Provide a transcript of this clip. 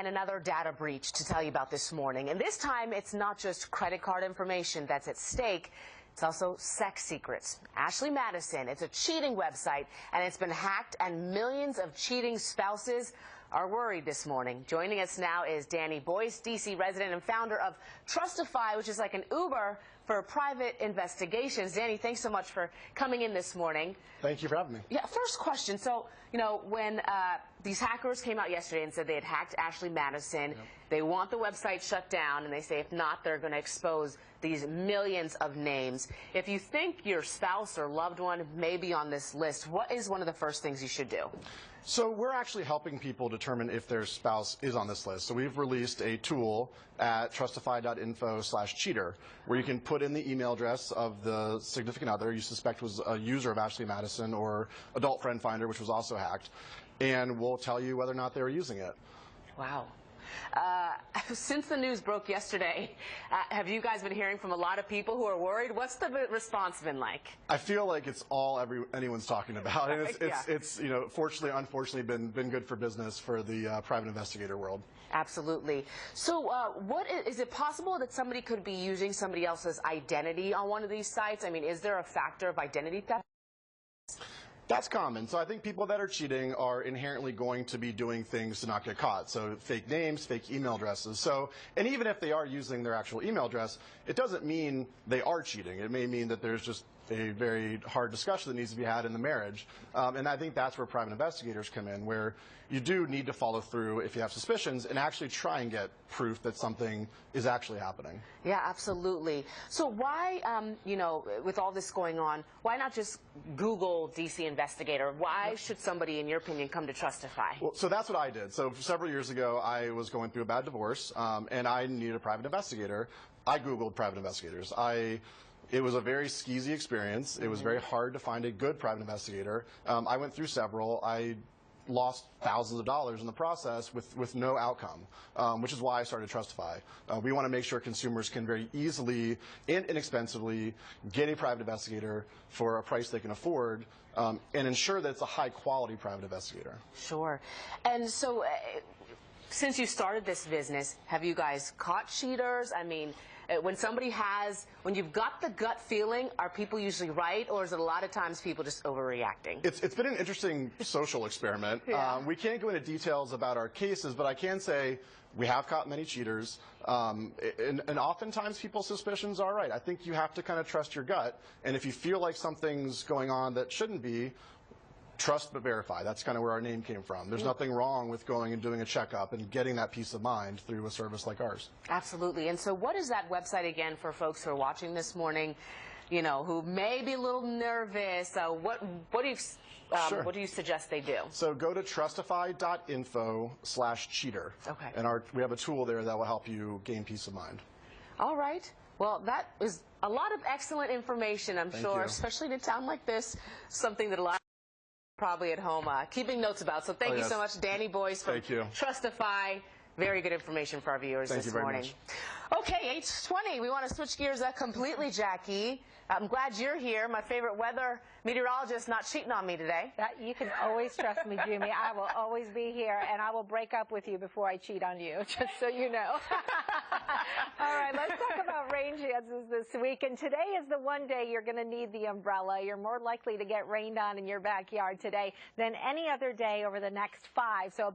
And another data breach to tell you about this morning. And this time, it's not just credit card information that's at stake. It's also sex secrets. Ashley Madison, it's a cheating website, and it's been hacked, and millions of cheating spouses are worried this morning. Joining us now is Boice, D.C. resident and founder of Trustify, which is like an Uber for private investigations. Danny, thanks so much for coming in this morning. Thank you for having me. Yeah, first question. So, when these hackers came out yesterday and said they had hacked Ashley Madison, they want the website shut down, and they say if not, they're going to expose these millions of names. If you think your spouse or loved one may be on this list, what is one of the first things you should do? So we're actually helping people determine if their spouse is on this list. So we've released a tool at trustify.info/cheater where you can put in the email address of the significant other you suspect was a user of Ashley Madison, or Adult Friend Finder, which was also hacked, and we'll tell you whether or not they were using it. Wow. Since the news broke yesterday, have you guys been hearing from a lot of people who are worried? What's the response been like? I feel like it's all anyone's talking about, and it's fortunately, unfortunately, been good for business for the private investigator world. Absolutely. So, is it possible that somebody could be using somebody else's identity on one of these sites? I mean, is there a factor of identity theft? That's common. So I think people that are cheating are inherently going to be doing things to not get caught. So fake names, fake email addresses. So, and even if they are using their actual email address, it doesn't mean they are cheating. It may mean that there's just a very hard discussion that needs to be had in the marriage. And I think that's where private investigators come in, where you do need to follow through if you have suspicions and actually try and get proof that something is actually happening. Yeah, absolutely. So why, with all this going on, why not just Google DC Investigator? Why should somebody, in your opinion, come to Trustify? Well, so that's what I did. So several years ago, I was going through a bad divorce, and I needed a private investigator. I Googled private investigators. It was a very skeezy experience. It was very hard to find a good private investigator. I went through several. I lost thousands of dollars in the process with no outcome, which is why I started Trustify. We want to make sure consumers can very easily and inexpensively get a private investigator for a price they can afford, and ensure that it's a high-quality private investigator. Sure. And so, since you started this business, have you guys caught cheaters? I mean, when you've got the gut feeling, are people usually right, or is it a lot of times people just overreacting? It's been an interesting social experiment. Yeah. We can't go into details about our cases, but I can say we have caught many cheaters, and oftentimes people's suspicions are right. I think you have to kind of trust your gut, and if you feel like something's going on that shouldn't be, trust but verify. That's kind of where our name came from. There's nothing wrong with going and doing a checkup and getting that peace of mind through a service like ours. Absolutely. And so what is that website again for folks who are watching this morning, who may be a little nervous? What do you suggest they do? So go to trustify.info/cheater. Okay. And we have a tool there that will help you gain peace of mind. All right. Well, that is a lot of excellent information, I'm sure, especially in a town like this, something that a lot probably at home keeping notes about. So thank you so much, Boice from Trustify. Very good information for our viewers this morning. Okay, 8:20. We want to switch gears completely, Jackie. I'm glad you're here. My favorite weather meteorologist not cheating on me today. You can always trust me, Jimmy. I will always be here, and I will break up with you before I cheat on you, just so you know. All right, let's talk about rain chances this week. And today is the one day you're going to need the umbrella. You're more likely to get rained on in your backyard today than any other day over the next 5. So about